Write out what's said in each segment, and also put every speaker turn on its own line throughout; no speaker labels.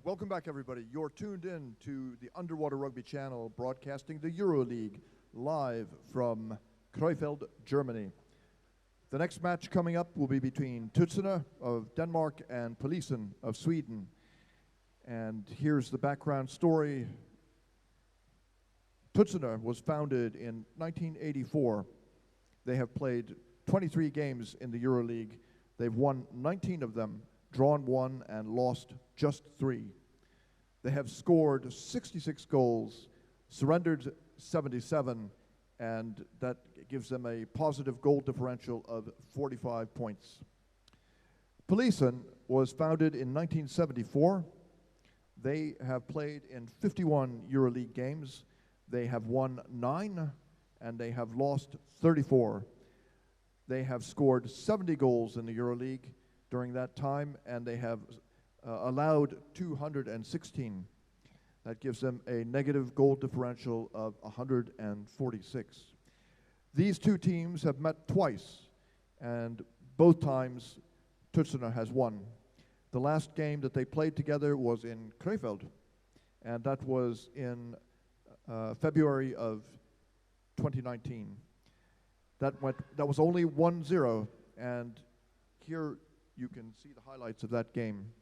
Welcome back, everybody. You're tuned in to the Underwater Rugby channel, broadcasting the Euroleague live from Krefeld, Germany. The next match coming up will be between Tudserne of Denmark and Polisen of Sweden. And here's the background story. Tudserne was founded in 1984. They have played 23 games in the Euroleague. They've won 19 of them, drawn 1, and lost just 3. They have scored 66 goals, surrendered 77, and that gives them a positive goal differential of 45 points. Polisen was founded in 1974. They have played in 51 Euroleague games. They have won 9, and they have lost 34. They have scored 70 goals in the Euroleague during that time, and they have allowed 216. That gives them a negative goal differential of 146. These two teams have met twice, and both times Tudserne has won. The last game that they played together was in Krefeld, and that was in February of 2019. That was only 1-0, and here you can see the highlights of that game.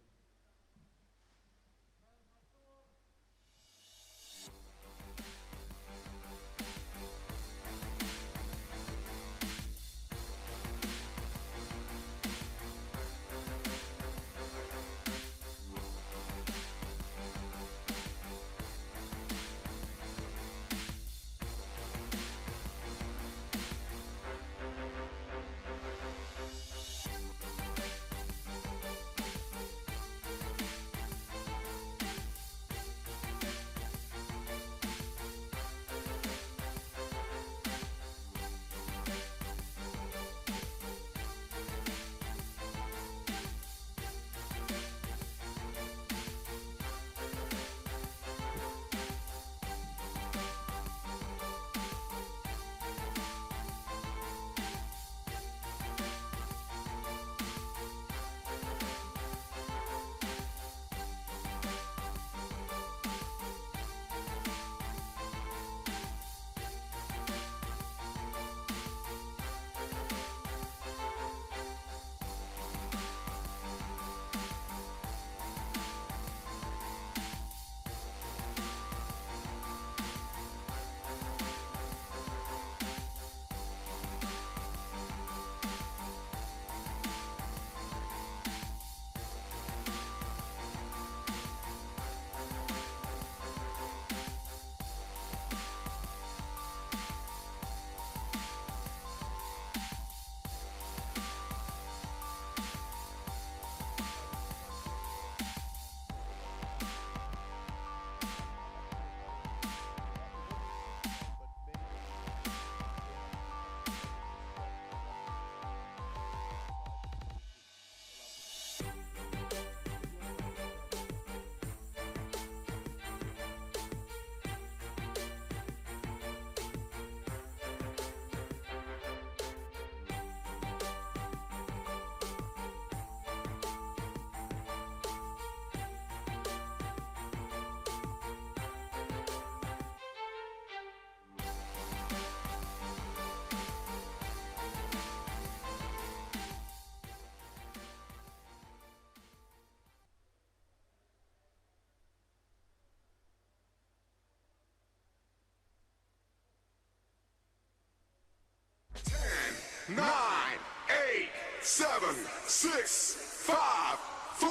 Nine, 8, 7, 6, 5, 4,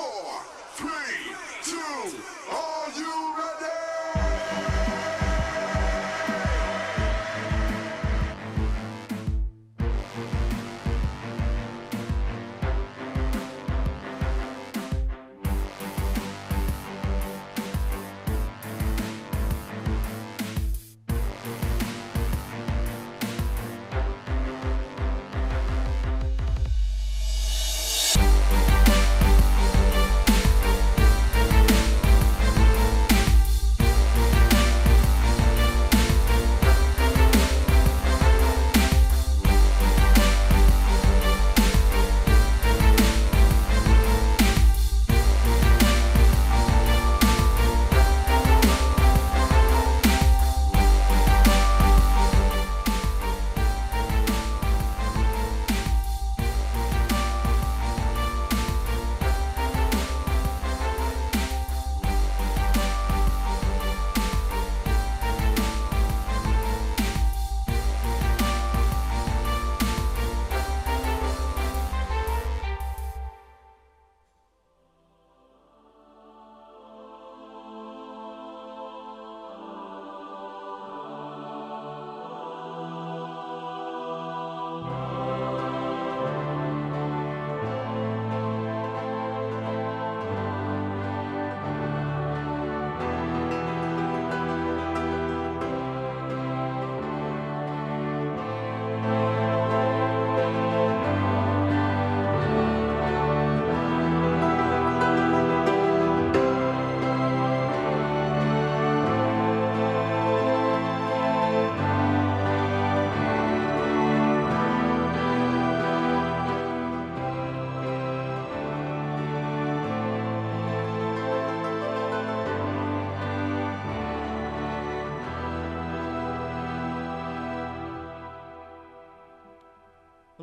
3, 2, are you ready?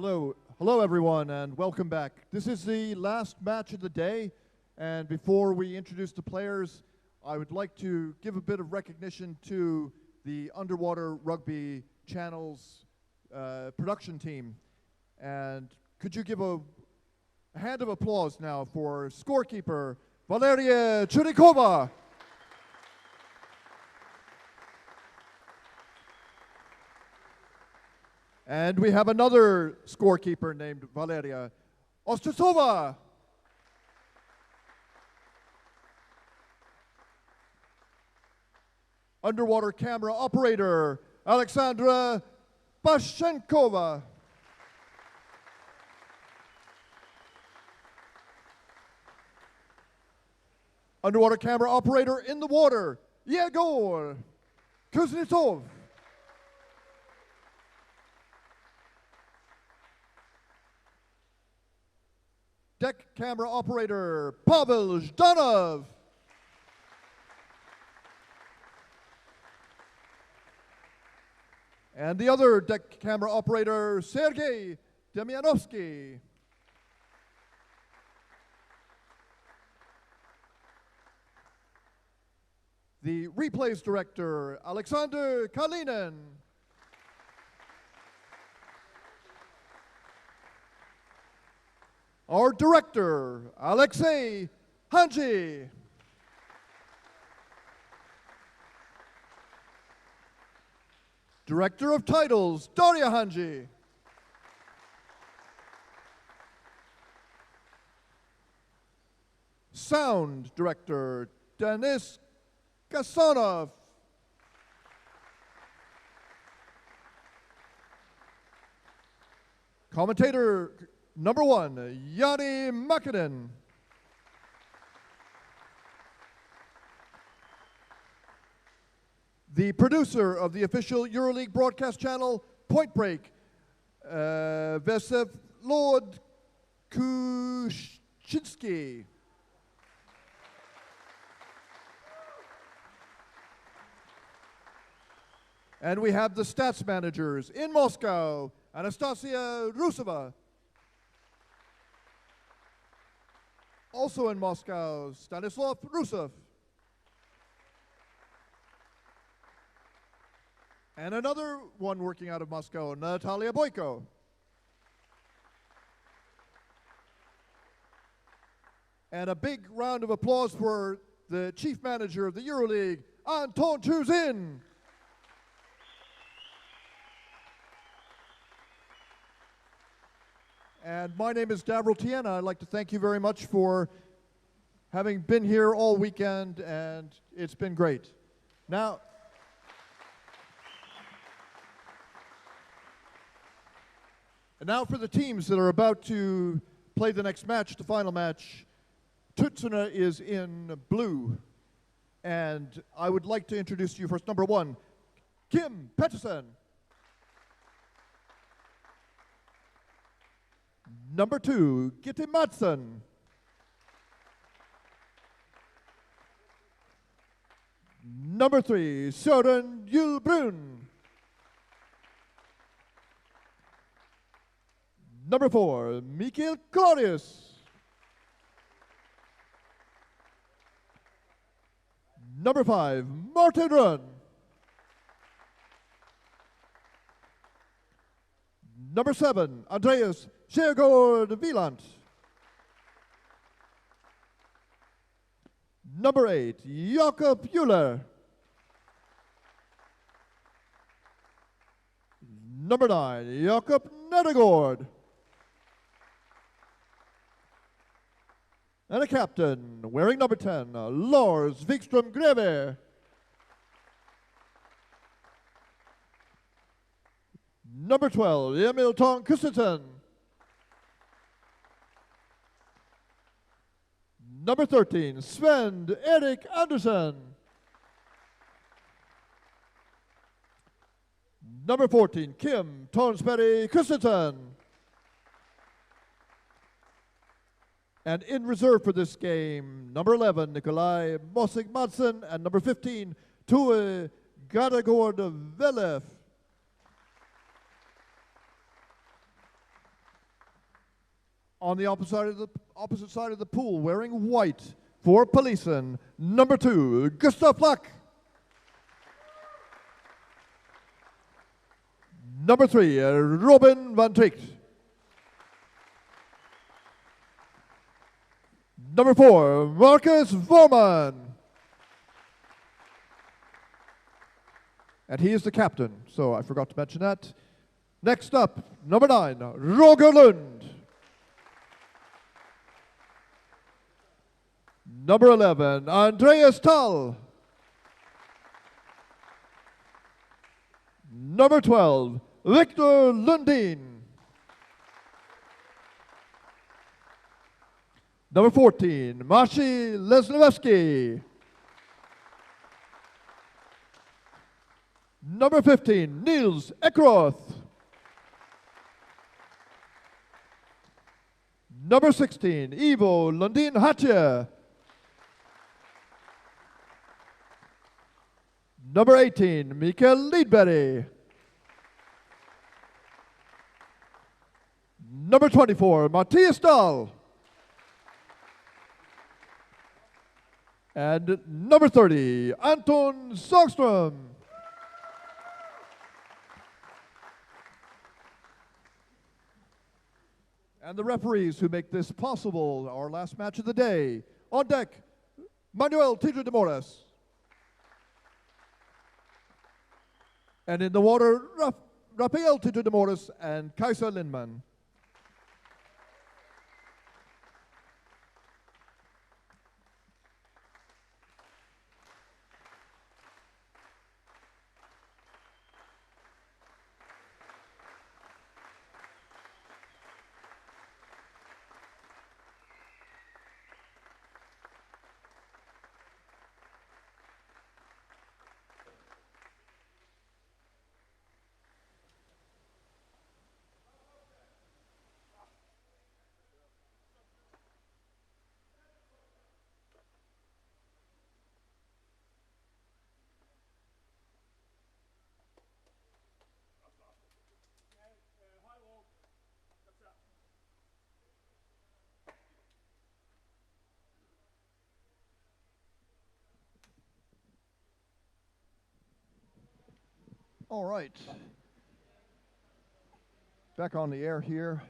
Hello everyone, and welcome back. This is the last match of the day, and before we introduce the players, I would like to give a bit of recognition to the Underwater Rugby Channel's production team. And could you give a hand of applause now for scorekeeper Valeria Churikova. And we have another scorekeeper named Valeria Ostresova. Underwater camera operator Alexandra Bashenkova. Underwater camera operator in the water Yegor Kuznetsov. Deck camera operator Pavel Zhdanov. And the other deck camera operator Sergei Demyanovsky. The replays director Alexander Kalinin. Our director, Alexei Hanji. Director of Titles, Daria Hanji. Sound Director, Denis Kasonov. Commentator number 1, Yanni Makinen. The producer of the official Euroleague broadcast channel, Point Break, Lord Kuczynski. And we have the stats managers in Moscow, Anastasia Rusova. Also in Moscow, Stanislav Rusev. And another one working out of Moscow, Natalia Boyko. And a big round of applause for the chief manager of the Euroleague, Anton Tudserne. And my name is Davril Tiena. I'd like to thank you very much for having been here all weekend, and it's been great. Now for the teams that are about to play the next match, the final match. Tudserne is in blue. And I would like to introduce to you first, number 1, Kim Pettersen. Number 2, Gitte Madsen. Number 3, Søren Hjulbrun. Number 4, Mikael Claudius. Number 5, Martin Rønn. Number 7, Andreas Kjærgaard Wieland. Number 8, Jakob Euler. Number 9, Jakob Nedergaard. And a captain, wearing number 10, Lars Wikström Greve. Number 12, Emil Tong Christensen. Number 13, Sven Erik Andersen. Number 14, Kim Tonsberg Christensen. And in reserve for this game, number 11, Nikolai Mosik Madsen, and number 15, Tue Gadagord Velef. On the opposite side of the pool, wearing white for Polisen, number 2, Gustav Flack. Number 3, Robin van Tricht. Number 4, Marcus Vorman. And he is the captain, so I forgot to mention that. Next up, number 9, Roger Lund. Number 11, Andreas Tall. Number 12, Victor Lundin. Number 14, Maciej Leslewski. Number 15, Niels Ekroth. Number 16, Ivo Lundin Hatje. Number 18, Mikael Lidberg. Number 24, Matthias Dahl. And number 30, Anton Sagström. And the referees who make this possible, our last match of the day. On deck, Manuel Tidro de Moras. And in the water, Rafael Tidro de Moras and Kaiser Lindman. All right. Back on the air here.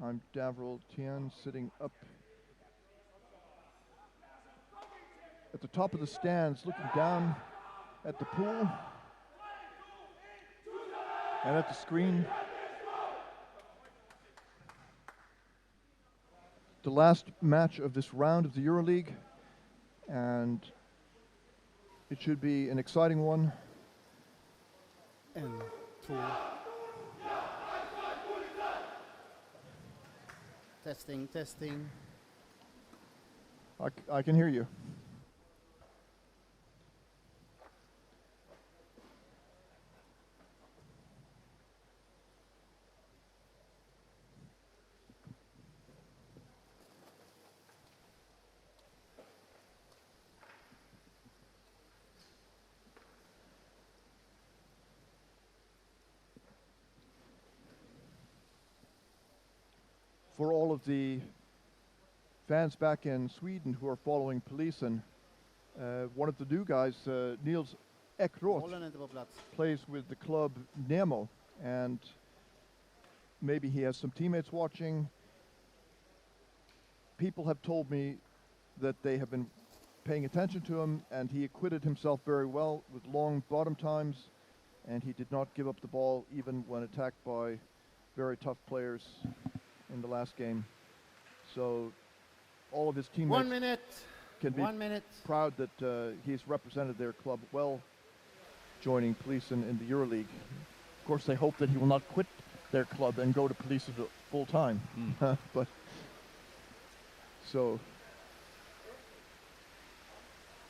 I'm Davril Tien, sitting up at the top of the stands, looking down at the pool and at the screen. The last match of this round of the Euroleague, and it should be an exciting one.
En, två. Testing, testing.
I can hear you. For all of the fans back in Sweden who are following Polisen, one of the new guys, Niels Ekroth,
Bollen är inte på plats.
plays with the club Nemo, and maybe he has some teammates watching. People have told me that they have been paying attention to him, and he acquitted himself very well with long bottom times, and he did not give up the ball even when attacked by very tough players in the last game. So all of his teammates
1 minute.
can be
1 minute.
proud that he's represented their club well, joining Polisen in the Euroleague. Of course, they hope that he will not quit their club and go to Polisen full time. But so,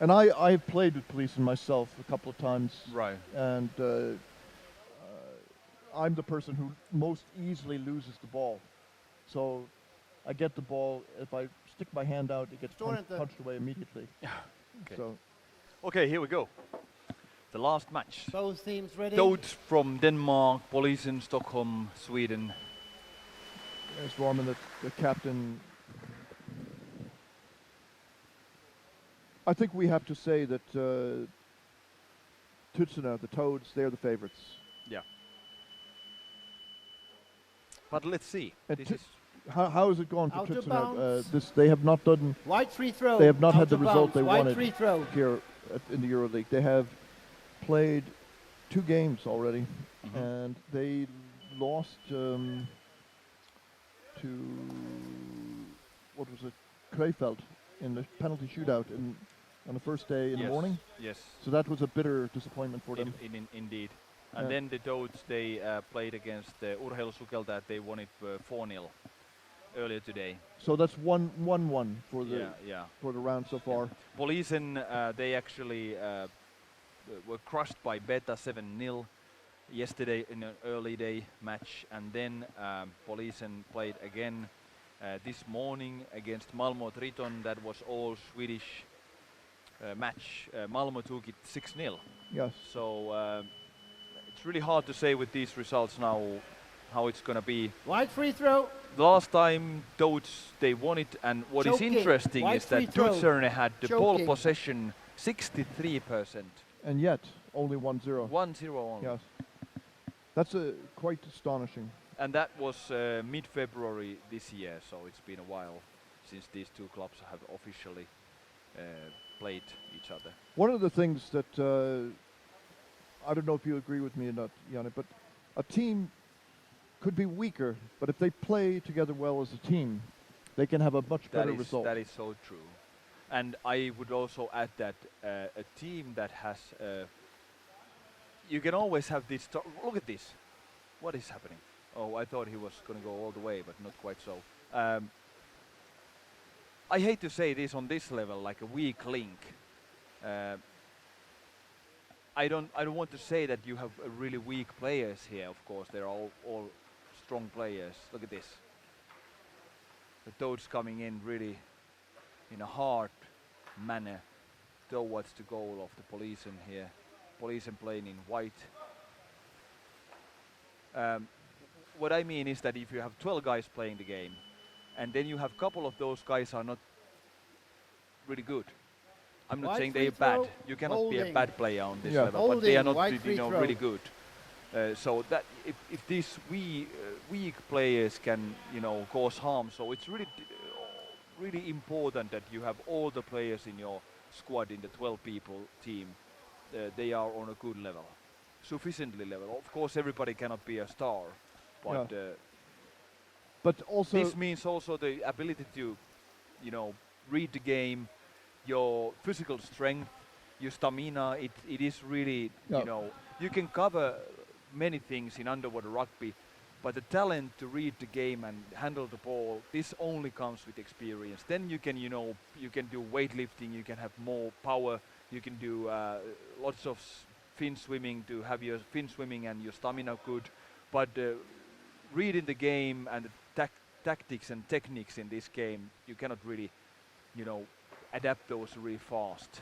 and I've played with Polisen myself a couple of times,
Right.
and I'm the person who most easily loses the ball. So I get the ball, if I stick my hand out, it gets punched away immediately.
Okay.
So
Okay, here we go. The last match.
Both teams ready.
Toad from Denmark, Polisen, Stockholm, Sweden.
As Norman, the captain. I think we have to say that Tudserne, the Toads, they're the favorites.
Yeah. But let's see.
And
This
Tu-
is
How is it going for
Out of
Tudserne?
bounds.
They have not done.
White free throw.
They have not
Out
had the
of
result
bounds.
they
White
wanted
free throw.
here in the Euroleague. They have played 2 games already,
Mhm.
and they lost to what was it, Krefeld, in the penalty shootout on the first day in the
Yes,
morning.
Yes.
So that was a bitter disappointment for them.
Indeed. And
Yeah.
then the Toads, they played against Urheilusukelta. They won it 4-0 earlier today.
So that's 1-1 for the
Yeah.
for the round so far.
Polisen, they actually were crushed by Beta 7-0 yesterday in an early day match, and then Polisen played again this morning against Malmö Triton. That was all Swedish match. Malmö took it 6-0.
Yes.
So it's really hard to say with these results now how it's going to be.
White free throw.
Last time Toads, they won it, and what is
Choking.
interesting
White
is that
free throw.
Tudserne had the ball
Choking.
possession 63%.
And yet only 1-0.
1-0 only.
Yes. That's quite astonishing.
And that was mid-February this year, so it's been a while since these two clubs have officially played each other.
One of the things that I don't know if you agree with me or not, Janne, but a team could be weaker, but if they play together well as a team, they can have a much better result.
That is so true. And I would also add that a team that has, you can always have this, look at this. What is happening? Oh, I thought he was going to go all the way, but not quite so. I hate to say this on this level, like a weak link. I don't want to say that you have really weak players here. Of course, they're all strong players. Look at this. The Toads coming in really in a hard manner towards the goal of the Polisen here. Polisen playing in white. What I mean is that if you have 12 guys playing the game, and then you have a couple of those guys are not really good. I'm not
White
saying
free
they're bad.
throw,
You cannot be a
holding.
bad player on this
Yeah.
level, but they are
Holding,
not,
white free throw.
really good. So that if these weak players can, cause harm, so it's really important that you have all the players in your squad in the 12 people team. They are on a good level, sufficiently level. Of course, everybody cannot be a star, but
But also,
this means also the ability to, read the game, your physical strength, your stamina. It is really, you can cover many things in underwater rugby, but the talent to read the game and handle the ball, this only comes with experience. Then you can, you can do weightlifting, you can have more power, you can do lots of fin swimming to have your fin swimming and your stamina good, but reading the game and the tactics and techniques in this game, you cannot really, adapt those really fast.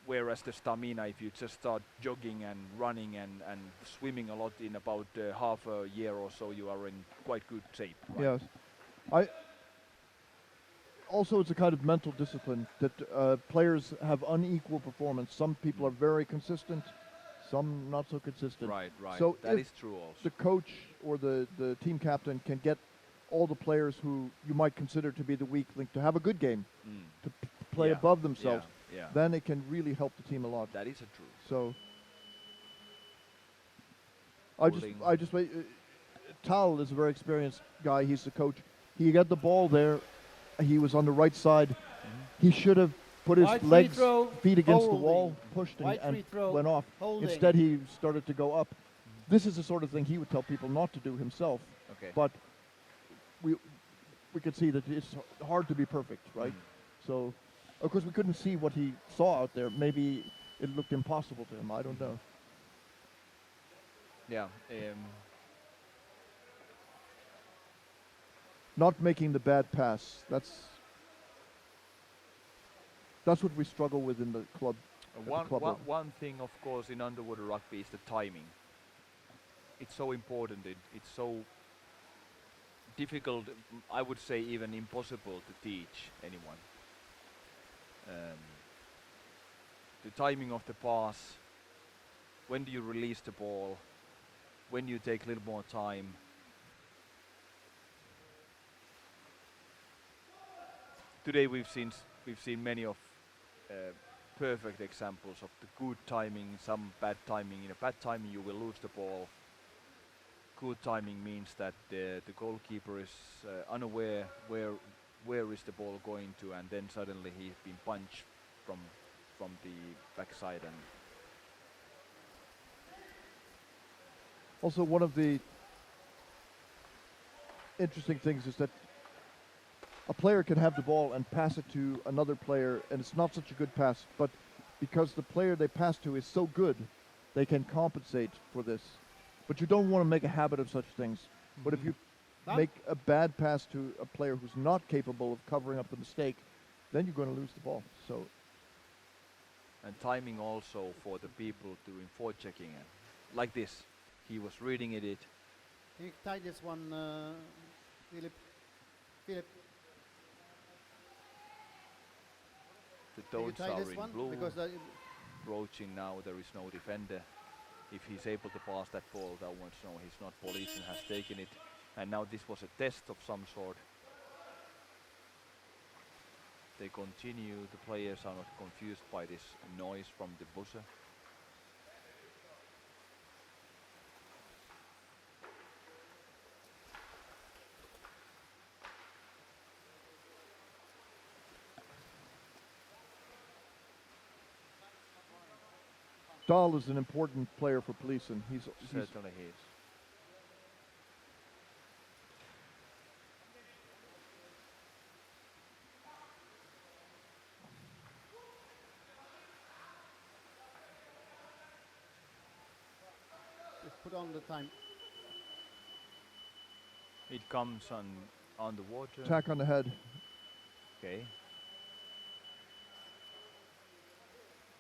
Whereas the stamina, if you just start jogging and running and swimming a lot in about half a year or so, you are in quite good shape. Right?
yes. Also, it's a kind of mental discipline that players have unequal performance. Some people are very consistent, some not so consistent.
Right.
So
That
if
is true also.
the coach or the team captain can get all the players who you might consider to be the weak link to have a good game, to play
Yeah,
above themselves,
Yeah.
then it can really help the team a lot.
That is a true.
So
Holding.
I just wait. Tal is a very experienced guy. He's the coach. He got the ball there. He was on the right side. He should have put his
White free
legs,
throw,
feet against the
holding.
wall, pushed
White
and
free throw,
went off.
holding.
Instead, he started to go up. This is the sort of thing he would tell people not to do himself.
Okay.
But we could see that it's hard to be perfect, right? So, of course, we couldn't see what he saw out there. Maybe it looked impossible to him. I don't know.
Yeah.
Not making the bad pass. That's what we struggle with in the club. at the club level.
One thing, of course, in underwater rugby is the timing. It's so important. It's so difficult, I would say even impossible to teach anyone. The timing of the pass, when do you release the ball, when you take a little more time. Today we've seen many of perfect examples of the good timing, some bad timing. In a bad timing you will lose the ball. Good timing means that the goalkeeper is unaware where is the ball going to, and then suddenly he's been punched from the backside. And
also, one of the interesting things is that a player can have the ball and pass it to another player, and it's not such a good pass, but because the player they pass to is so good, they can compensate for this. But you don't want to make a habit of such things. But if you make a bad pass to a player who's not capable of covering up the mistake, then you're going to lose the ball. So,
and timing also for the people doing forechecking. Like this, he was reading it.
Can you tie this one, Philip? Philip,
The
can you
toads
tie
are
this
in
one?
blue.
Because
Approaching now, there is no defender. If he's able to pass that ball downwards, no, he's not. Polisen has taken it, and now this was a test of some sort. They continue. The players are not confused by this noise from the buzzer.
Dahl is an important player for Polisen. He's
Certainly he is.
just put on the time.
It comes on the water.
attack on the head.
Okay.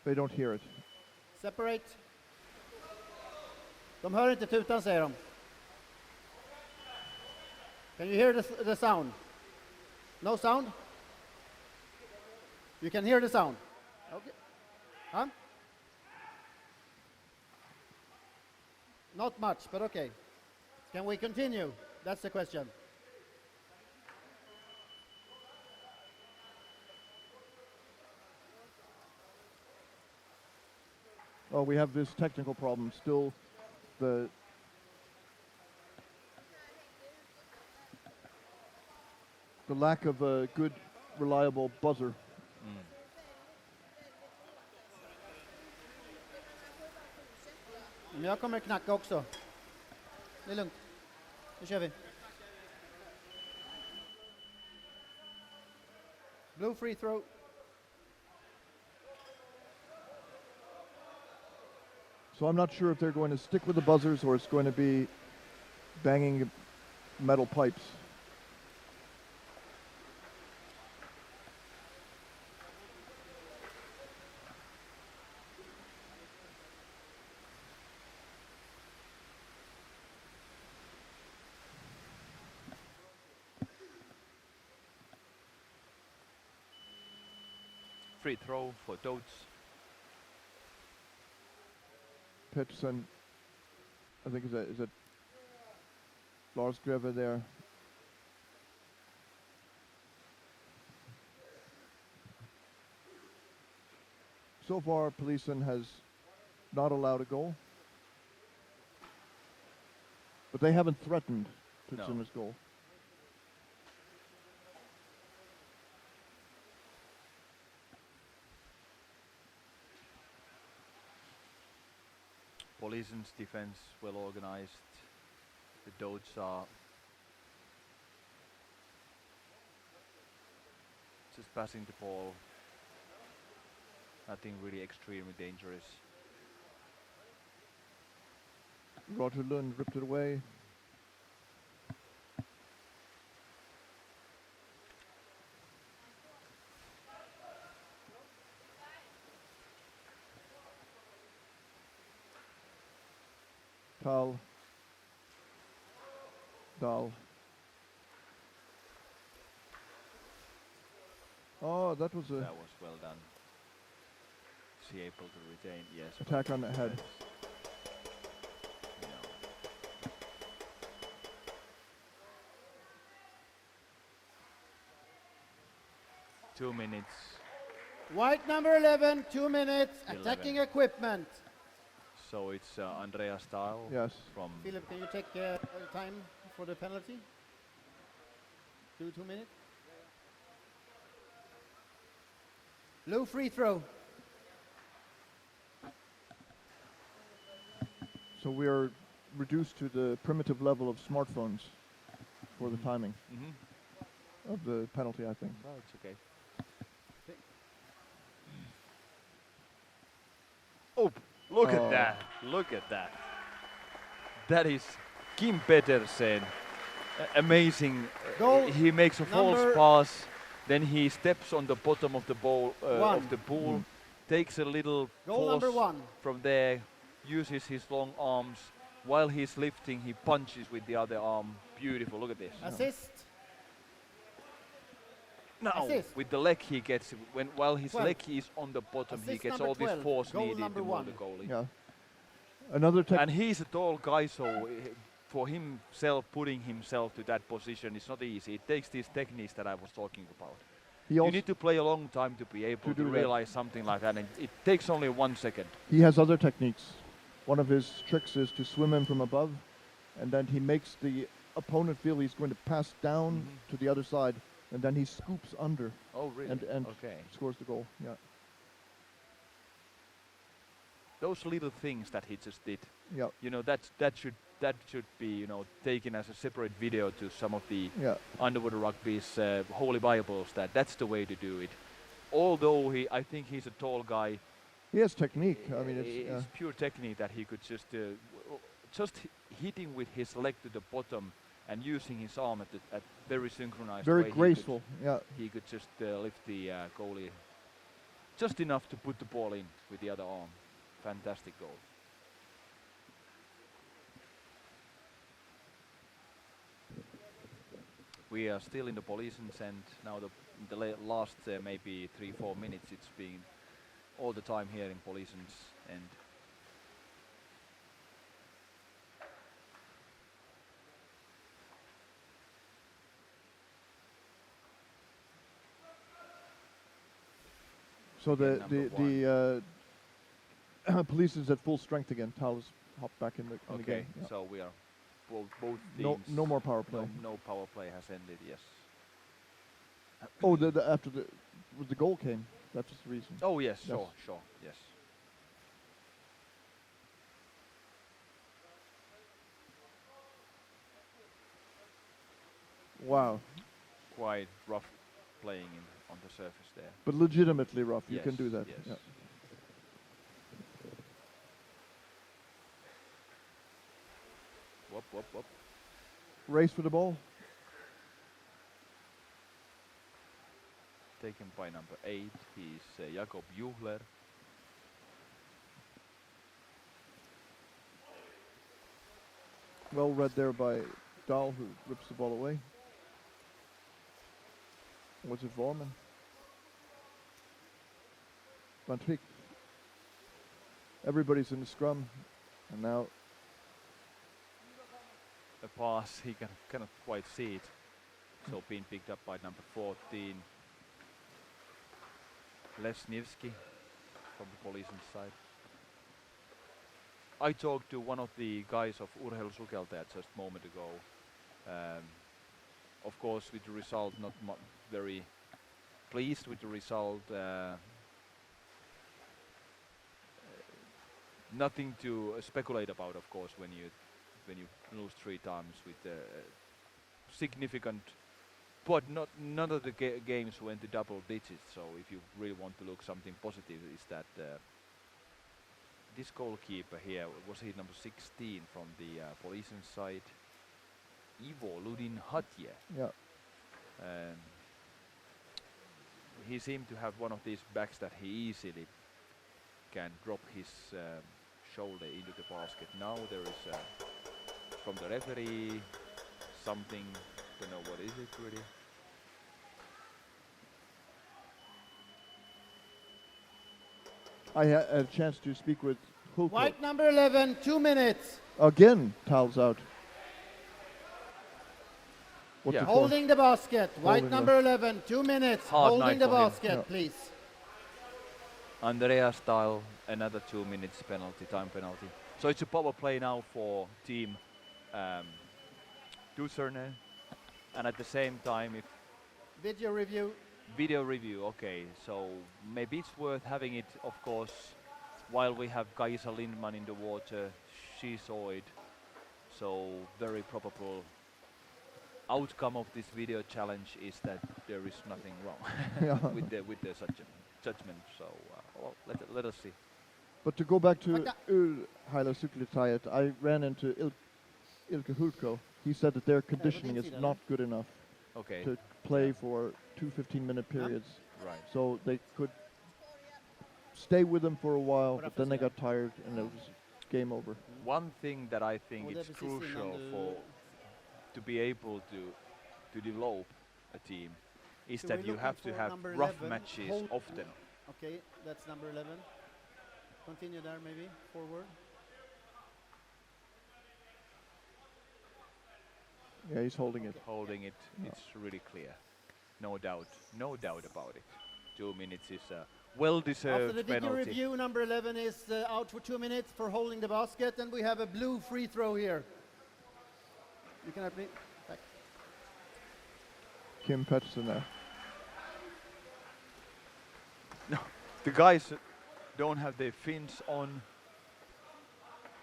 They don't hear it.
Separate. De hör inte tutan, säger de. Can you hear the sound? No sound? You can hear the sound. Okay. Huh? Not much, but okay. Can we continue? That's the question.
Oh, we have this technical problem still. The lack of a good, reliable buzzer.
Men jag kommer knacka också. Det är lugnt. Nu kör vi. Blue free throw.
So I'm not sure if they're going to stick with the buzzers or it's going to be banging metal pipes.
Free throw for Toads.
Pitch and I think is it Lars Greve there. So far, Polisen has not allowed a goal, but they haven't threatened Tudsерne's goal.
Polisen's defense well organized. The Toads are just passing the ball. Nothing really extremely dangerous.
Roger Lund ripped it away. Dahl. Oh, that was a
That was well done. Is he able to retain? Yes. but
attack on the head.
that's, you know, 2 minutes.
White number 11, 2 minutes,
11.
attacking equipment.
So it's Andrea Stahl
Yes.
from
Philip, can you take time for the penalty? 2 minutes. Low free throw.
So we are reduced to the primitive level of smartphones for the timing of the penalty, I think.
No, it's okay. Oh, look at that. Look at that. That is Kim Pedersen. Amazing.
Goal
He makes a false
number-
pass. Then he steps on the bottom of the ball
One.
of the pool, takes a little
Goal number
pause
1.
from there, uses his long arms. While he's lifting, he punches with the other arm. Beautiful. Look at this.
Assist.
Now,
Assist.
with the leg he gets, while his
12.
leg is on the bottom, he
Assist
gets
number
all this
12.
force
Goal
needed
number
to move
1.
the goalie.
Yeah. Another
And he's a tall guy, so for himself, putting himself to that position is not easy. It takes these techniques that I was talking about.
he
You
also
need to play a long time to be able
To
to
do that.
realize something like that, and it takes only 1 second.
he has other techniques. One of his tricks is to swim in from above, and then he makes the opponent feel he's going to pass down to the other side, and then he scoops under
Oh, really?
and
Okay.
scores the goal. Yeah.
Those little things that he just did,
Yeah.
you know, that should be, you know, taken as a separate video to some of the
Yeah.
underwater rugby's holy bibles. That's the way to do it. Although I think he's a tall guy.
He has technique. I mean, it's
It's pure technique that he could just hitting with his leg to the bottom and using his arm at very synchronized
very
way.
graceful. Yeah.
He could just lift the goalie just enough to put the ball in with the other arm. Fantastic goal. We are still in the Polisens, and now the last maybe 3-4 minutes it's been all the time here in Polisens, and
So
Again,
the
number
police is at full strength again. Tal has hopped back in the
okay,
game. Yeah.
so we are both
No,
teams.
no more power play.
No power play has ended. Yes.
Oh, after the goal came. That was the reason.
Oh yes,
Yes.
sure, yes.
Wow.
Quite rough playing on the surface there.
But legitimately rough. You can
Yes,
do that.
yes.
Yeah.
Whoop.
Race for the ball.
Taken by number 8. He's Jakob Juhler.
Well read there by Dahl, who rips the ball away. Was it Vorman? Van Trick. Everybody's in the scrum, and now
A pass, he cannot quite see it. So being picked up by number 14. Lesniewski from the Polisen side. I talked to one of the guys of Urheilusukeltajat just a moment ago. Of course, with the result, not very pleased with the result. Nothing to speculate about, of course, when you lose 3 times with significant. But none of the games went to double digits. So if you really want to look something positive, is that this goalkeeper here, was he number 16 from the Polisen side? Ivo Ludin-Hatje.
yeah,
He seemed to have one of these backs that he easily can drop his shoulder into the basket. Now there is from the referee something, don't know what is it really.
I had a chance to speak with Hulko.
White number 11, 2 minutes.
Again, towels out. What's
Yeah.
the call?
Holding the basket. White
Holding the-
number 11, 2 minutes.
Hard
Holding
night
the
for him.
basket,
Yeah.
please.
Andrea style, another 2 minutes penalty, time penalty. So it's a power play now for team Tudserne. And at the same time, if
Video review.
video review, okay, so maybe it's worth having it, of course, while we have Kaisa Lindman in the water. She saw it, so very probable outcome of this video challenge is that there is nothing wrong
Yeah.
with the judgment. So well, let us see.
But to go back to
Mutta-
Ylheiläsyklitajat, I ran into Ilkka Hulko. He said that their conditioning is
see that,
not good enough
Okay,
to play for 2 15-minute periods.
right.
So they could stay with them for a while, but then they
Bra
got tired and it was game over.
One thing that I think
Och det är
it's
precis innan
crucial
du-
for to be able to develop a team is
So
that
we're
you have
looking
to
for
have
number
rough
11,
matches
hold-
often.
Okay, that's number 11. Continue there, maybe. Forward.
Yeah, he's holding it.
Holding it, it's really clear. No doubt about it. 2 minutes is a
After
well-deserved
the video
penalty.
review, number 11 is out for 2 minutes for holding the basket, and we have a blue free throw here. You can help me. Back.
Kim Pettersson there.
No, the guys don't have their fins on.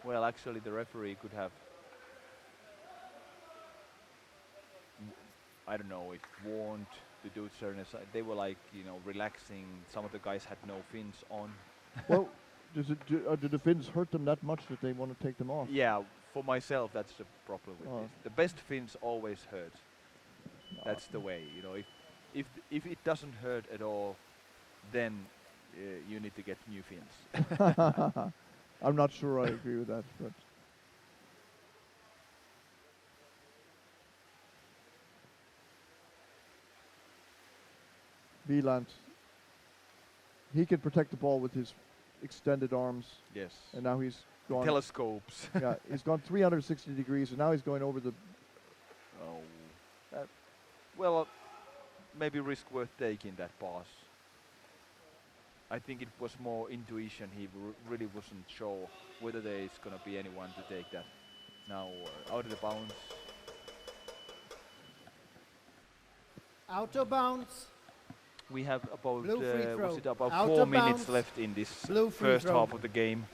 Well, actually, the referee could have. I don't know if warned the Tudserne. They were like, relaxing. Some of the guys had no fins on.
Well, do the Finns hurt them that much that they want to take them off?
Yeah, for myself, that's the problem with
Oh.
this. The best fins always hurt. That's the way, If it doesn't hurt at all, then you need to get new fins.
I'm not sure I agree with that, but Wieland, he can protect the ball with his extended arms,
Yes.
and now he's gone.
Telescopes.
Yeah, he's gone 360 degrees, and now he's going over the.
Oh. Well, maybe risk worth taking that pass. I think it was more intuition. He really wasn't sure whether there is going to be anyone to take that. Now out of the bounds.
Out of bounds.
We have about
Blue free throw.
was it about
Out
4
of
minutes
bounds.
left in this
Blue free
first
throw.
half of the game.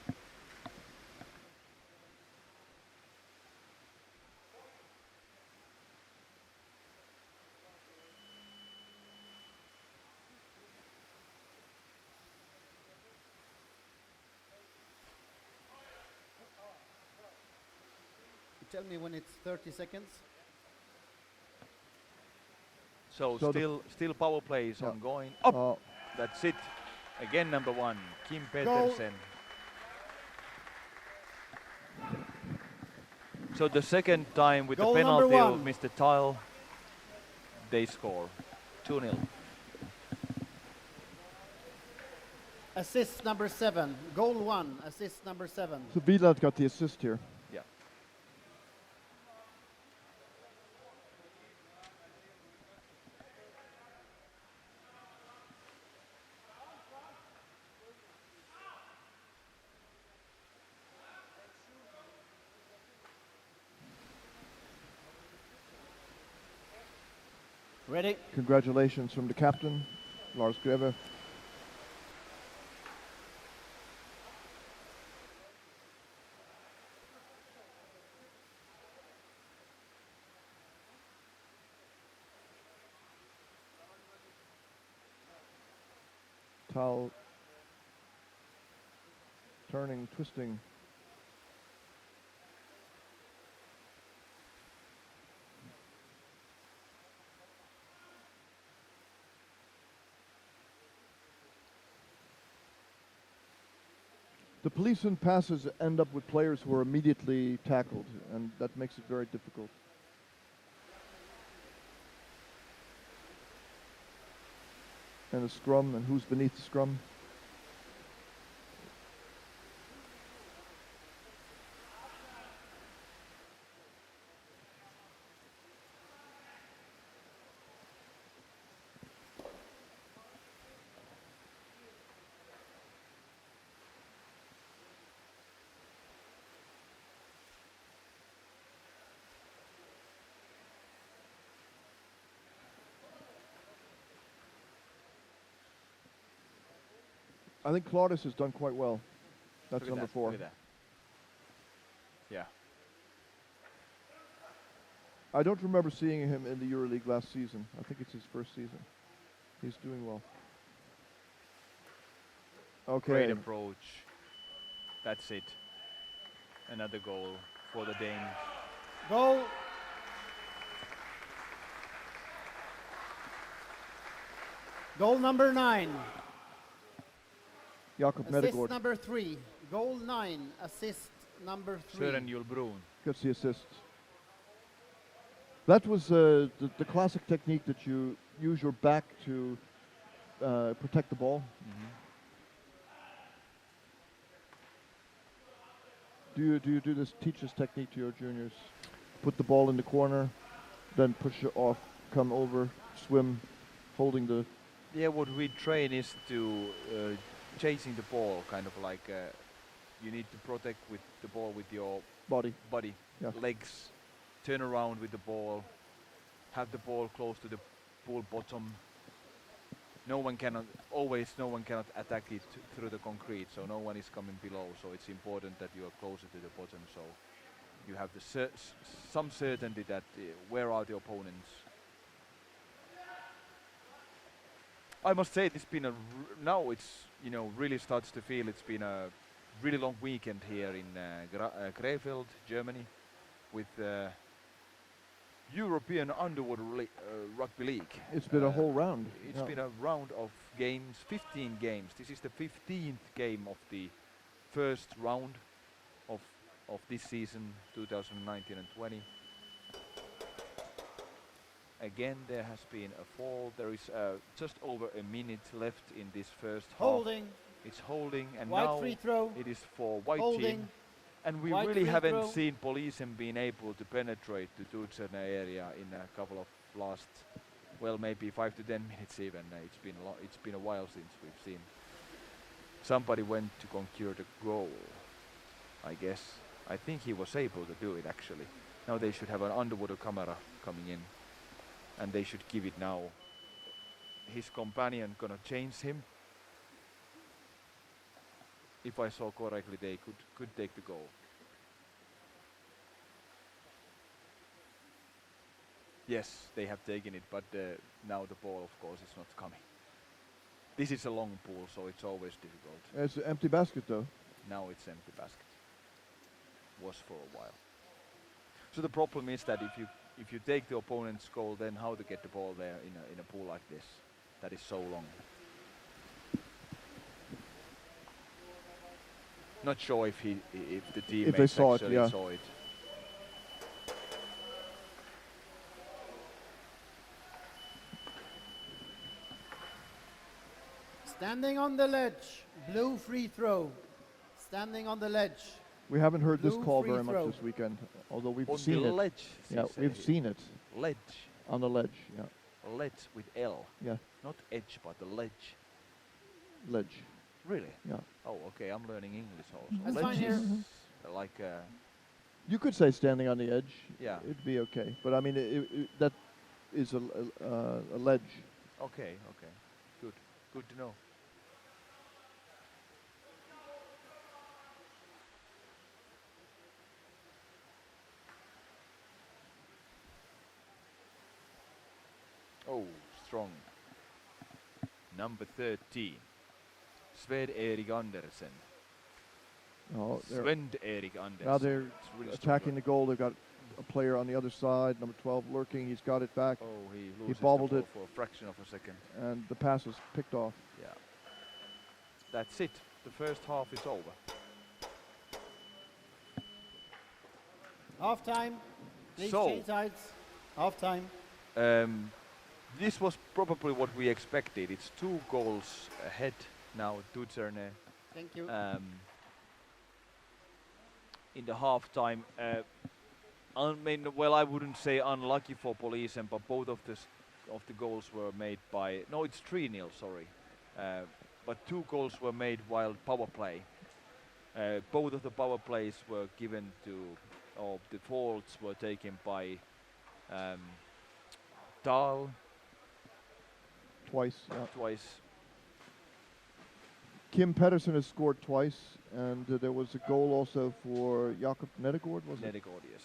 Tell me when it's 30 seconds.
So
So the
still power play is
Yeah.
ongoing. Up.
Oh,
That's it. Again, number 1, Kim Pettersson. So the second time with
Goal
the
number
penalty of
1.
Mr. Tile, they score 2-0.
Assist number 7. Goal 1. Assist number 7.
so Wieland got the assist here.
Yeah.
Ready?
Congratulations from the captain, Lars Greve. Tal turning, twisting. The Polisen passes end up with players who are immediately tackled, and that makes it very difficult. And a scrum, and who's beneath the scrum? I think Claudius has done quite well. That's
Look at
number
that,
4.
Look at that. Yeah.
I don't remember seeing him in the Euroleague last season. I think it's his first season. He's doing well. Okay.
Great approach. That's it. Another goal for the Danes.
Goal. Goal number 9.
Jakob
Assist
Medegaard
number 3. Goal 9. Assist number 3.
Søren Julbrun.
gets the assist. That was the classic technique that you use your back to protect the ball. Do you do this? Teach this technique to your juniors? Put the ball in the corner, then push it off, come over, swim, holding the.
Yeah, what we train is to chasing the ball, kind of like you need to protect with the ball with your
Body. Yeah.
legs, turn around with the ball, have the ball close to the pool bottom. No one cannot attack it through the concrete, so no one is coming below. So it's important that you are closer to the bottom, so you have the some certainty that where are the opponents. I must say it's been now it's really starts to feel it's been a really long weekend here in Krefeld, Germany, with European Underwater Rugby League.
It's been a whole round.
It's been a round of games, 15 games. This is the 15th game of the first round of this season, 2019 and 20. Again, there has been a fall. There is just over a minute left in this first
Holding.
half. It's holding, and
White
now
free throw.
it is for white
Holding.
team. And we
White
really
free
haven't
throw.
seen Polisen being able to penetrate the Tudserne area in a couple of last, well, maybe 5 to 10 minutes even. It's been a while since we've seen. Somebody went to conquer the goal, I guess. I think he was able to do it actually. Now they should have an underwater camera coming in, and they should give it now. His companion gonna change him. If I saw correctly, they could take the goal. Yes, they have taken it, but now the ball, of course, is not coming. This is a long pool, so it's always difficult.
It's an empty basket, though.
Now it's empty basket. Was for a while. So the problem is that if you take the opponent's goal, then how to get the ball there in a pool like this? That is so long. Not sure if the teammates
they saw it,
actually
yeah.
saw it.
Standing on the ledge. Blue free throw. Standing on the ledge.
We haven't heard this
Blue
call
free
very much
throw.
this weekend, although we've
On
seen
the
it.
ledge.
Yeah, we've seen it
Ledge.
on the ledge. Yeah,
Ledge with L.
yeah,
Not edge, but the ledge.
ledge.
Really?
Yeah.
Oh, okay. I'm learning English also.
That's
Ledge
fine here.
is like
You could say standing on the edge.
Yeah.
It'd be okay, but I mean that is a ledge.
okay. Good to know. Oh, strong. Number 13. Svend-Erik Andersen.
Oh,
Svend-Erik Andersen.
now they're
It's really
attacking the goal. They've got a player on the other side, number 12 lurking. He's got it back,
strong. Oh, he loses
bobbled
the ball
it.
for a fraction of a second.
and the pass is picked off.
Yeah. That's it. The first half is over.
Half time. Please
So-
change sides. Half time.
This was probably what we expected. It's 2 goals ahead now, Tudserne.
Thank you.
In the half time. I mean, well, I wouldn't say unlucky for Polisen, but both of the goals were made by. No, it's 3-0. Sorry, but 2 goals were made while power play. Both of the power plays were given to, or the faults were taken by Dahl
Twice. Yeah.
twice.
Kim Pedersen has scored twice, and there was a goal also for Jakob Nedegård, was it?
Nedegård, yes.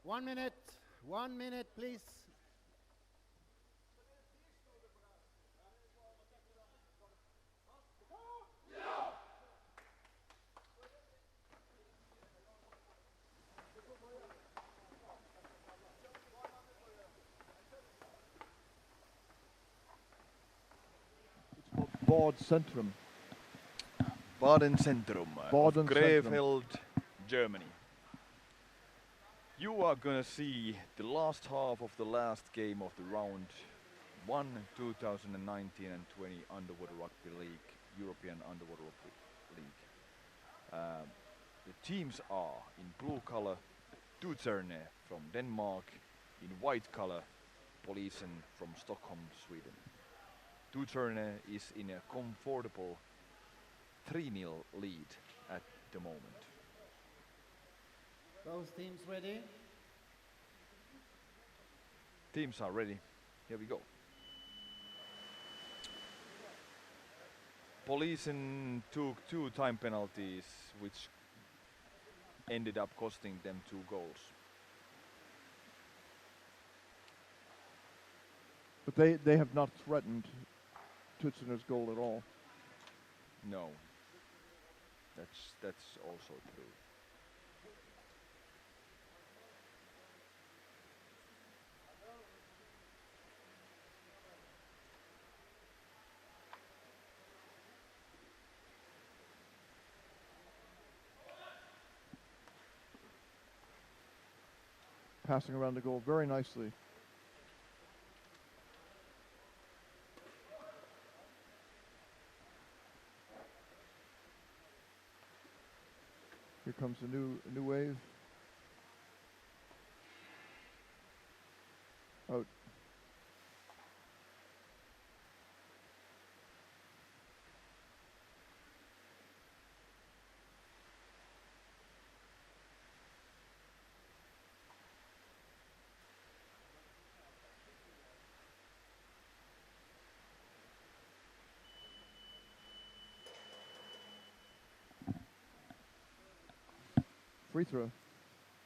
One minute, please.
Bad Centrum.
Baden-Centrum
Baden
of Krefeld, Germany. You are gonna see the last half of the last game of the round 1 2019 and 20 Underwater Rugby League, European Underwater Rugby League. The teams are in blue color, Tudserne from Denmark, in white color, Polisen from Stockholm, Sweden. Tudserne is in a comfortable 3-0 lead at the moment.
Both teams ready?
Teams are ready. Here we go. Polisen took 2 time penalties, which ended up costing them 2 goals.
But they have not threatened Tudzerne's goal at all.
No, that's also true.
passing around the goal very nicely. Here comes a new wave. Out. Free throw.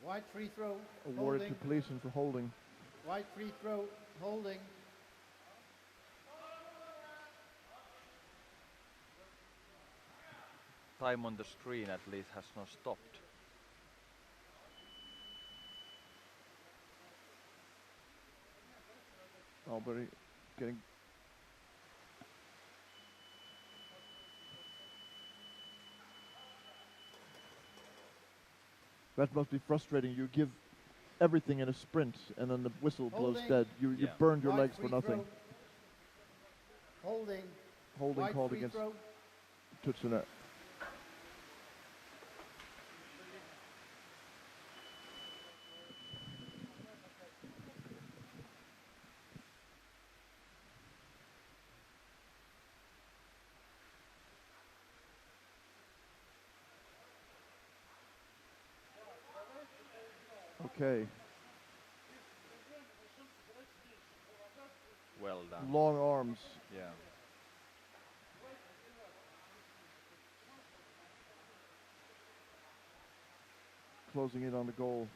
White free throw.
Awarded
Holding.
to Polisen for holding.
White free throw. Holding.
Time on the screen at least has not stopped.
Albury getting. That must be frustrating. You give everything in a sprint, and then the whistle blows
Holding.
dead. You
Yeah.
burned your
White
legs for
free
nothing.
throw. Holding.
Holding
White
called
free
against
throw.
Tudserne. Okay,
Well done.
long arms.
Yeah.
Closing in on the goal.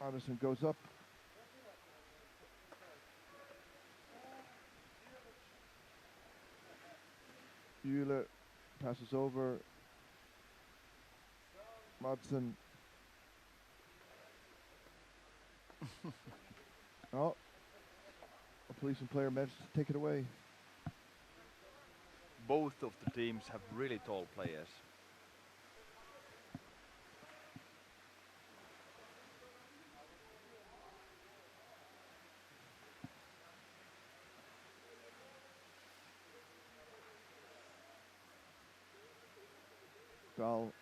Anderson goes up. Euler passes over. Madsen. Oh, a Polisen player managed to take it away.
Both of the teams have really tall players.
Foul.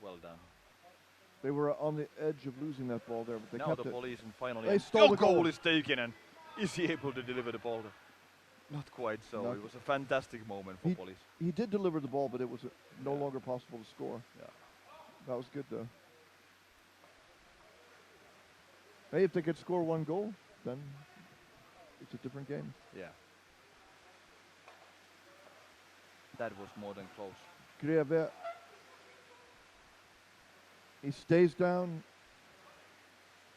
Well done.
They were on the edge of losing that ball there, but they
Now
kept
the
it.
Polisen finally.
They
and
stole
the
the goal.
goal is taken, and is he able to deliver the ball? Not quite so.
Not-
It was a fantastic moment for Polisen.
He did deliver the ball, but it was no
Yeah.
longer possible to score.
Yeah.
That was good, though. Hey, if they could score one goal, then it's a different game.
Yeah. That was more than close.
Greve. He stays down.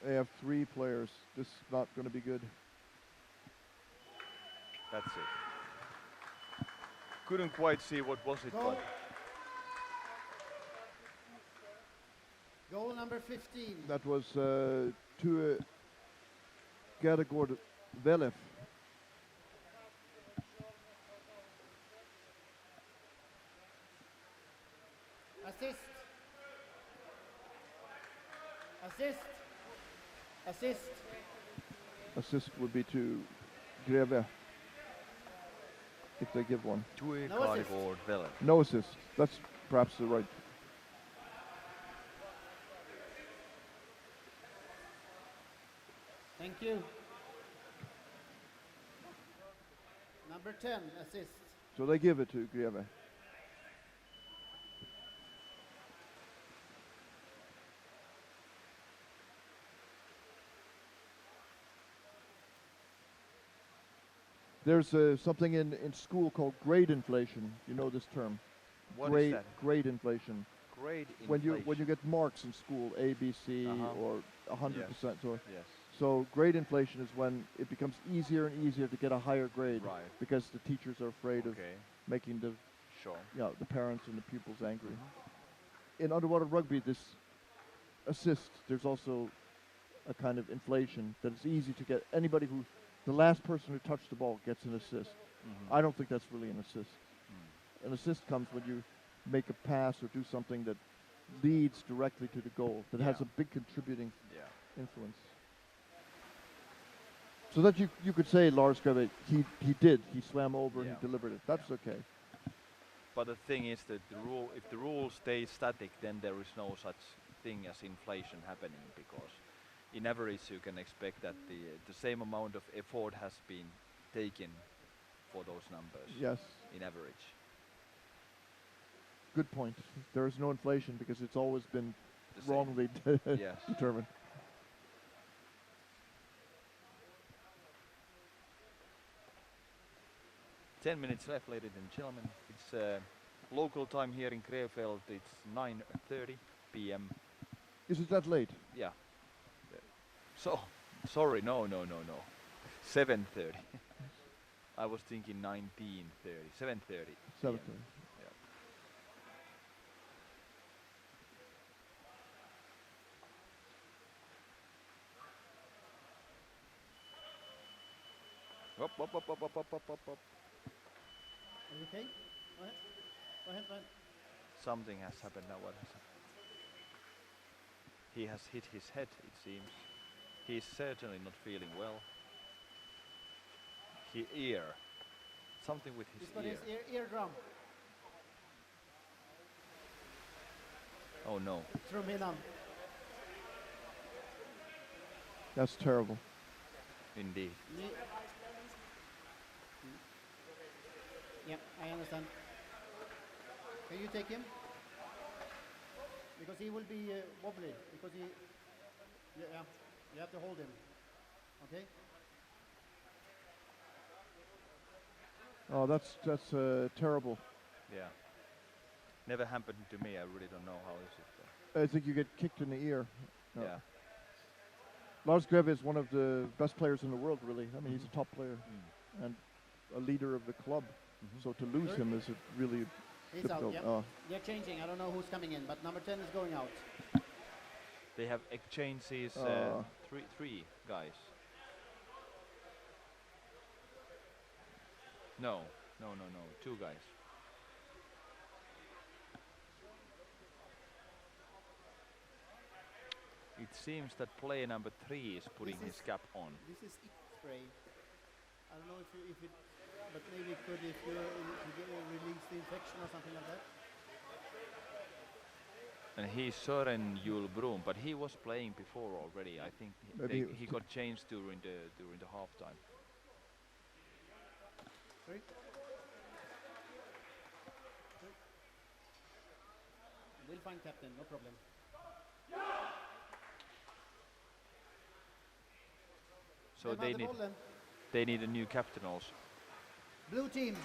They have 3 players. This is not going to be good.
That's it. Couldn't quite see what was it,
Goal.
but
Goal number 15.
That was to Gergård Velef.
Assist. Assist. Assist.
Assist would be to Greve, if they give one.
Tue
No assist.
Kaarivord Velen.
No assist. That's perhaps the right.
Thank you. Number 10, assist.
So they give it to Greve. There's something in school called grade inflation. You know this term?
What is
grade,
that?
Grade inflation.
Grade
When you
inflation.
get marks in school, A, B, C,
Uh-huh.
or 100%.
Yes.
So grade inflation is when it becomes easier and easier to get a higher grade,
Right.
because the teachers are afraid of
Okay.
making the
Sure.
the parents and the pupils angry. In underwater rugby, this assist, there's also a kind of inflation that it's easy to get anybody who, the last person who touched the ball gets an assist. I don't think that's really an assist. An assist comes when you make a pass or do something that leads directly to the goal, that has a big contributing influence. So that you could say Lars Greve, he swam over, he delivered it. That's okay.
But the thing is that if the rule stays static, then there is no such thing as inflation happening, because in average you can expect that the same amount of effort has been taken for those numbers.
Yes.
In average.
Good point. There is no inflation because it's always been
The
wrongly
Yes.
determined.
Ten minutes left, ladies and gentlemen. It's local time here in Krefeld. It's 9:30 p.m.
Is it that late?
Yeah. So, sorry, no. 7:30. I was thinking 19:30. 7:30.
7:30.
Yeah. Up.
Are you okay? Go ahead. Go ahead.
Something has happened now. What has happened? He has hit his head, it seems. He's certainly not feeling well. Ear. Something with his
He's got
ear.
his eardrum.
Oh no.
Through Milan.
That's terrible.
Indeed.
Yeah, I understand. Can you take him? Because he will be wobbly. Because he. Yeah, you have to hold him. Okay.
Oh, that's terrible.
Yeah. Never happened to me. I really don't know how is it.
I think you get kicked in the ear. No.
Yeah.
Lars Greve is one of the best players in the world, really. I mean, he's a top player and a leader of the club. So to lose him is really
He's
difficult.
out. Yeah. They're changing. I don't know who's coming in, but number 10 is going out.
They have exchanges. Three guys. No. 2 guys. It seems that player number 3 is putting his cap on.
This is spray. I don't know if it, but maybe it could if you release the infection or something like that.
And he's Søren Julbrum, but he was playing before already. I think he got changed during the halftime.
Sorry? We'll find captain, no problem.
So they need a new captain also.
Blue team.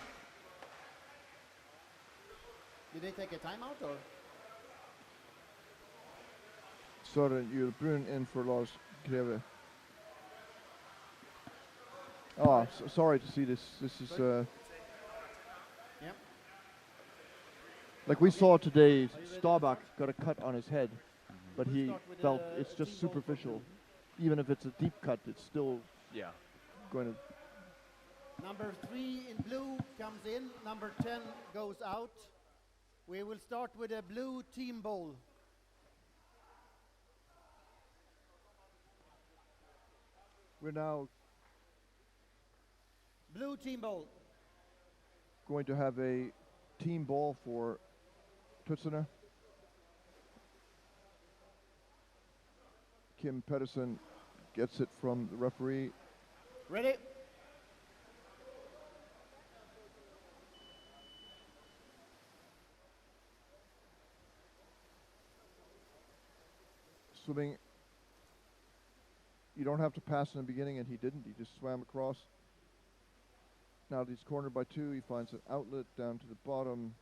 Did they take a timeout or?
Søren Julbrun in for Lars Greve. Oh, sorry to see this. This is
Yeah.
like we saw today. Staubach got a cut on his head, but he felt it's just superficial. Even if it's a deep cut, it's still going to.
Number 3 in blue comes in. Number 10 goes out. We will start with a blue team ball.
We're now
Blue team ball.
going to have a team ball for Tudserne. Kim Pedersen gets it from the referee.
Ready?
Swimming. You don't have to pass in the beginning, and he didn't. He just swam across. Now he's cornered by 2. He finds an outlet down to the bottom.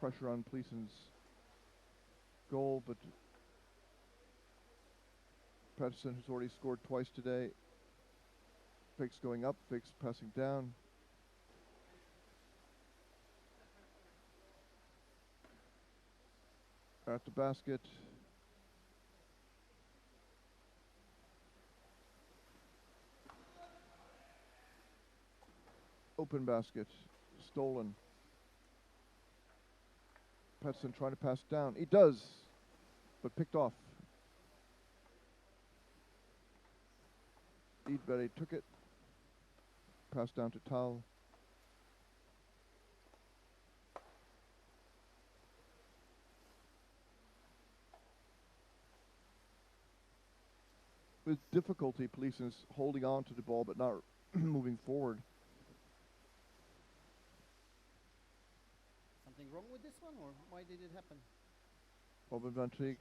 Pressure on Polisen's goal, but Pedersen, who's already scored twice today, fakes going up, fakes passing down. At the basket. Open basket. Stolen. Petson trying to pass down. He does, but picked off. Eadberry took it. Pass down to Tal. With difficulty, Polisen's holding on to the ball but not moving forward.
Something wrong with this one, or why did it happen?
Robin Van Treek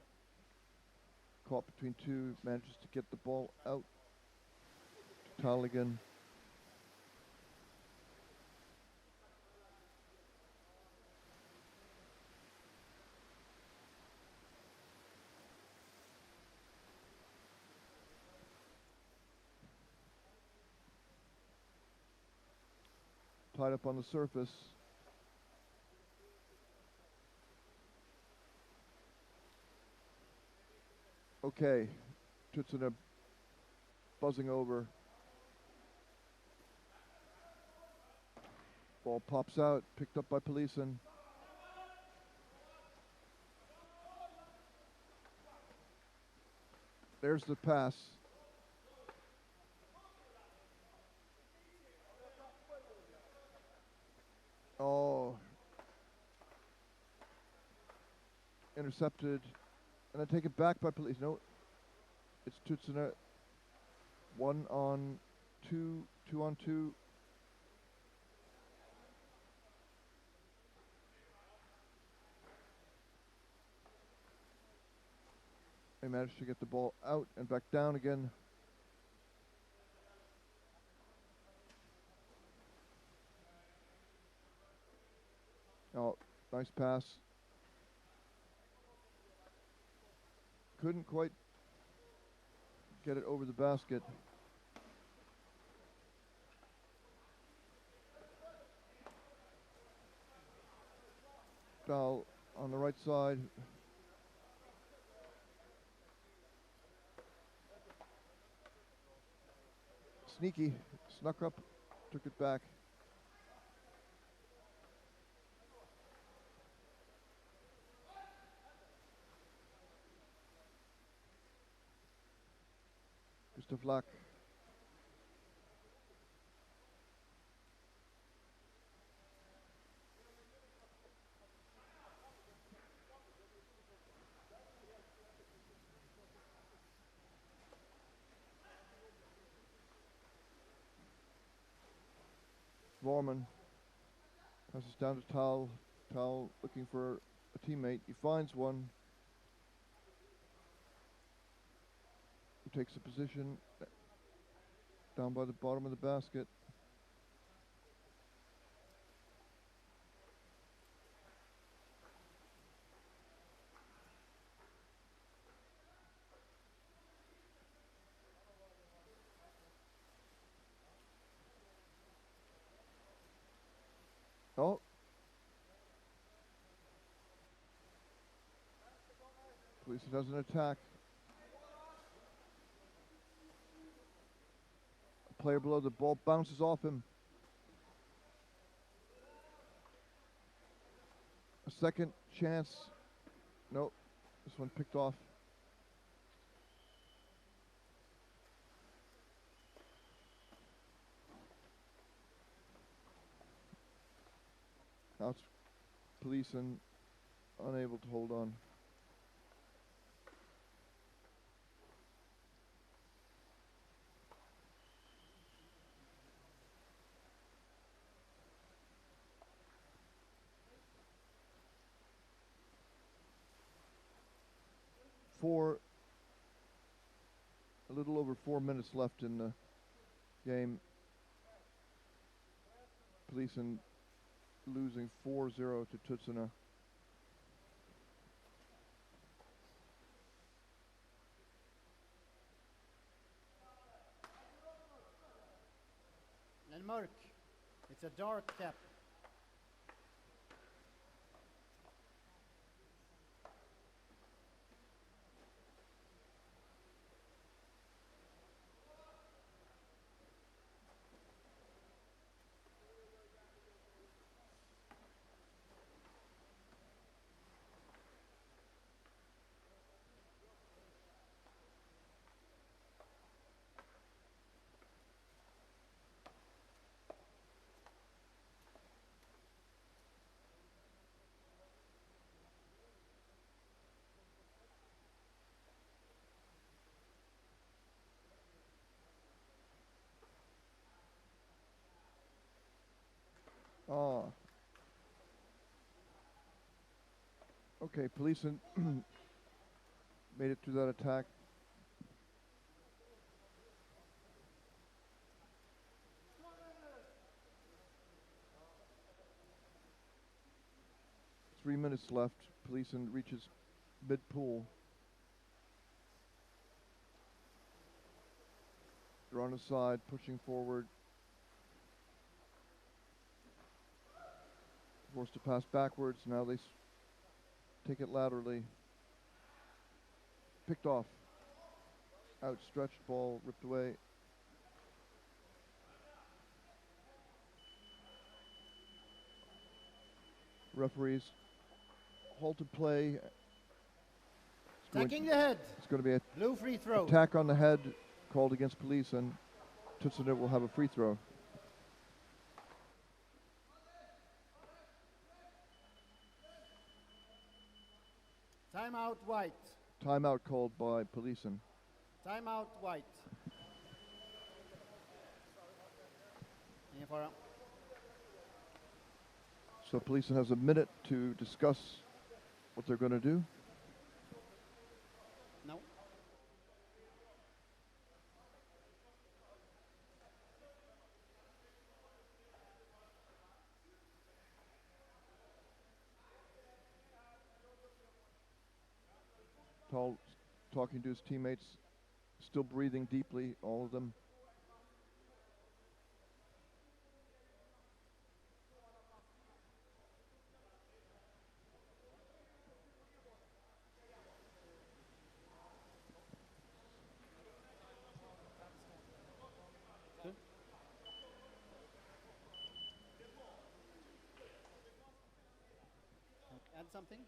caught between two, manages to get the ball out to Tal again. Tied up on the surface. Okay, Tudserne buzzing over. Ball pops out, picked up by Polisen. There's the pass. Oh. Intercepted. And then taken back by Polisen. No. It's Tudserne. 1 on 2. 2 on 2. They managed to get the ball out and back down again. Oh, nice pass. Couldn't quite get it over the basket. Dahl on the right side. Sneaky, snuck up, took it back. Gustav Lack. Vorman passes down to Tal. Tal looking for a teammate. He finds one. Who takes a position down by the bottom of the basket. Oh. Polisen does an attack. A player below the ball bounces off him. A second chance. Nope. This one picked off. Now it's Polisen unable to hold on. A little over 4 minutes left in the game. Polisen losing 4-0 to Tudserne.
And Mark, it's a dark cap.
Ah. Okay, Polisen made it through that attack. Three minutes left. Polisen reaches mid-pool. They're on the side, pushing forward. Forced to pass backwards. Now they take it laterally. Picked off. Outstretched ball, ripped away. Referees halted play.
Attacking the head.
It's going to be an
Blue free throw.
attack on the head called against police, and Tudserne will have a free throw.
Timeout white.
Timeout called by Polisen.
Timeout white. Ingen fara.
So Polisen has a minute to discuss what they're going to do.
No.
Talking to his teammates, still breathing deeply, all of them.
Good. Add something?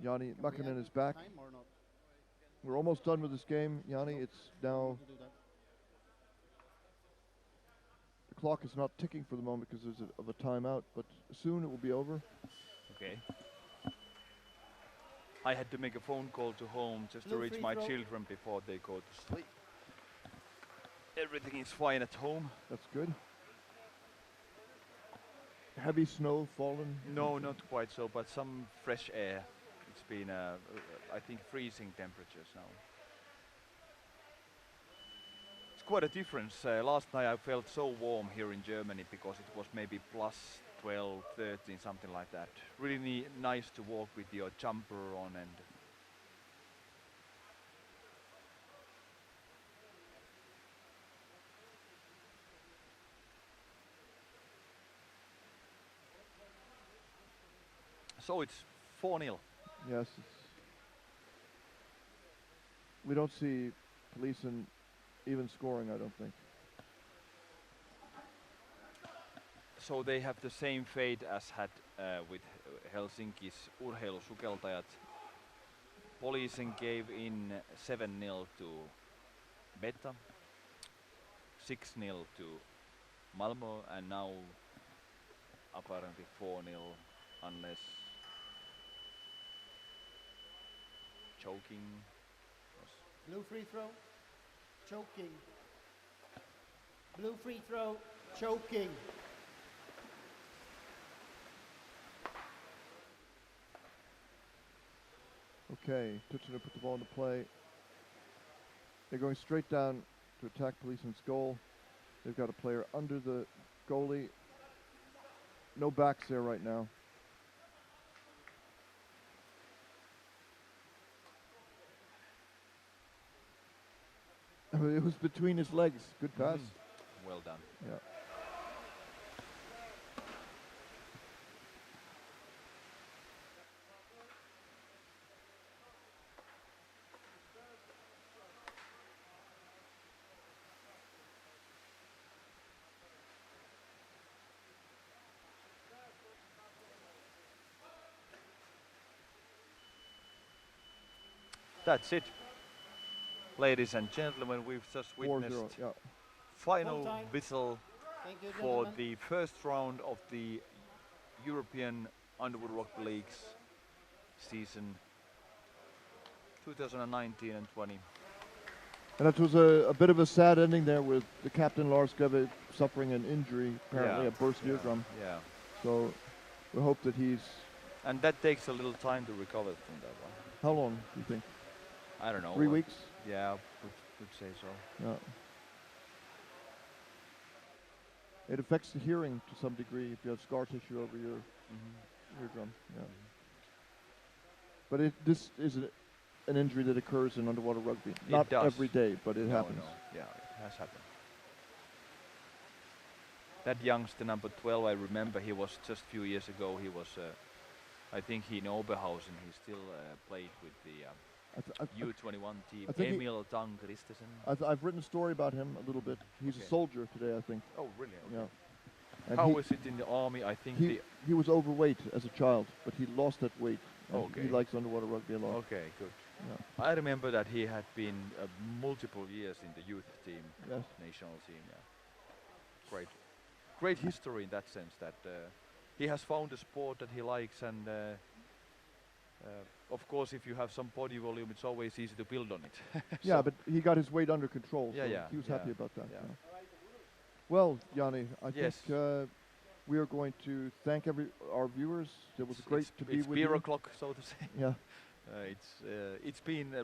Yanni
Can we
Mäkinen
add
is back.
Time or not?
We're almost done with this game, Yanni. It's now,
To do that.
the clock is not ticking for the moment because there's a timeout, but soon it will be over.
Okay. I had to make a phone call to home just to
Blue
reach
free
my
throw.
children before they go to sleep. Everything is fine at home.
That's good. Heavy snow fallen?
No, not quite so, but some fresh air. It's been, I think, freezing temperatures now. It's quite a difference. Last night I felt so warm here in Germany because it was maybe plus 12, 13, something like that. Really nice to walk with your jumper on and so it's 4-0.
Yes. We don't see Polisen even scoring, I don't think.
So they have the same fate as had with Helsinki's urheilusukeltajat. Polisen gave in 7-0 to Beta, 6-0 to Malmö, and now apparently 4-0 unless choking.
Blue free throw. Choking. Blue free throw. Choking.
Okay, Tudserne put the ball into play. They're going straight down to attack Polisen's goal. They've got a player under the goalie. No backs there right now. It was between his legs. Good pass.
Well done.
Yeah.
That's it. Ladies and gentlemen, we've just
4-0.
witnessed
Yeah.
final
Full time.
whistle
Thank you,
for
gentlemen.
the first round of the European Underwood Rugby League's season 2019 and 20.
And that was a bit of a sad ending there with the captain Lars Greve suffering an injury, apparently a burst eardrum.
Yeah.
So we hope that he's.
And that takes a little time to recover from that one.
How long do you think?
I don't know.
3 weeks?
Yeah, would say so.
Yeah. It affects the hearing to some degree if you have scar tissue over your eardrum. Yeah. But this is an injury that occurs in underwater rugby. Not every day, but it happens.
No. Yeah, it has happened. That youngster, number 12, I remember he was just a few years ago. He was, I think, in Oberhausen. He still played with the U21 team. Emil Tang Christensen.
I've written a story about him a little bit. He's a soldier today, I think.
Oh, really? Okay.
Yeah. And
how was it in the army? I think
he was overweight as a child, but he lost that weight.
Okay.
He likes underwater rugby a lot.
Okay, good.
Yeah.
I remember that he had been multiple years in the youth team, national team. Yeah. Great history in that sense. That he has found a sport that he likes, and of course, if you have some body volume, it's always easy to build on it.
Yeah, but he got his weight under control.
Yeah,
so
yeah.
He was happy about that.
Yeah.
Yeah. Well, Yanni, I
Yes.
think we are going to thank our viewers. It was great to be with you.
It's beer o'clock, so to say.
Yeah.
It's been